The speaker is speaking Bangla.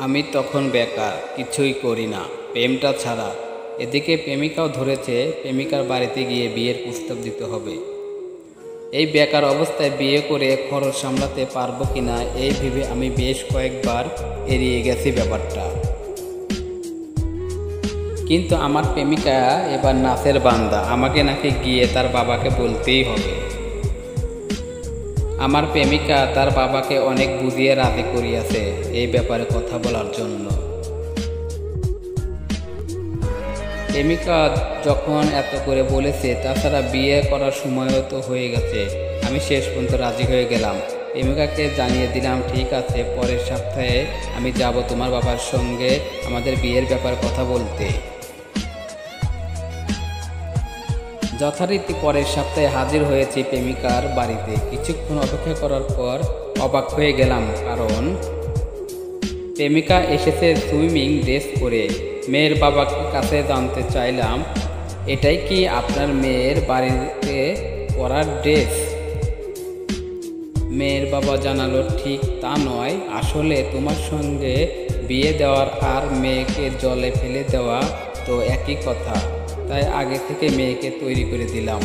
আমি তখন বেকার, কিছুই করি না, প্রেমটা ছাড়া। এদিকে প্রেমিকাও ধরেছে প্রেমিকার বাড়িতে গিয়ে বিয়ের প্রস্তাব দিতে হবে। এই বেকার অবস্থায় বিয়ে করে খরচ সামলাতে পারবো কিনা এই ভেবে আমি বেশ কয়েকবার এড়িয়ে গেছি ব্যাপারটা। কিন্তু আমার প্রেমিকা এবার নাচের বান্দা, আমাকে নাকি গিয়ে তার বাবাকে বলতেই হবে। আমার প্রেমিকা তার বাবাকে অনেক বুঝিয়ে রাজি করিয়াছে এই ব্যাপারে কথা বলার জন্য। প্রেমিকা যখন এত করে বলেছে, তাছাড়া বিয়ে করার সময়ও তো হয়ে গেছে, আমি শেষ পর্যন্ত রাজি হয়ে গেলাম। প্রেমিকাকে জানিয়ে দিলাম, ঠিক আছে, পরের সপ্তাহে আমি যাব তোমার বাবার সঙ্গে আমাদের বিয়ের ব্যাপারে কথা বলতে। যথারীতি পরের সপ্তাহে হাজির হয়েছি প্রেমিকার বাড়িতে। কিছুক্ষণ অপেক্ষা করার পর অবাক হয়ে গেলাম, কারণ প্রেমিকা এসেছে সুইমিং ড্রেস পরে। মেয়ের বাবাকে কাছে জানতে চাইলাম, এটাই কি আপনার মেয়ের বাড়িতে পরার ড্রেস? মেয়ের বাবা জানালো, ঠিক তা নয়, আসলে তোমার সঙ্গে বিয়ে দেওয়ার আর মেয়েকে জলে ফেলে দেওয়া তো একই কথা, তাই আগে থেকে মেয়েকে তৈরি করে দিলাম।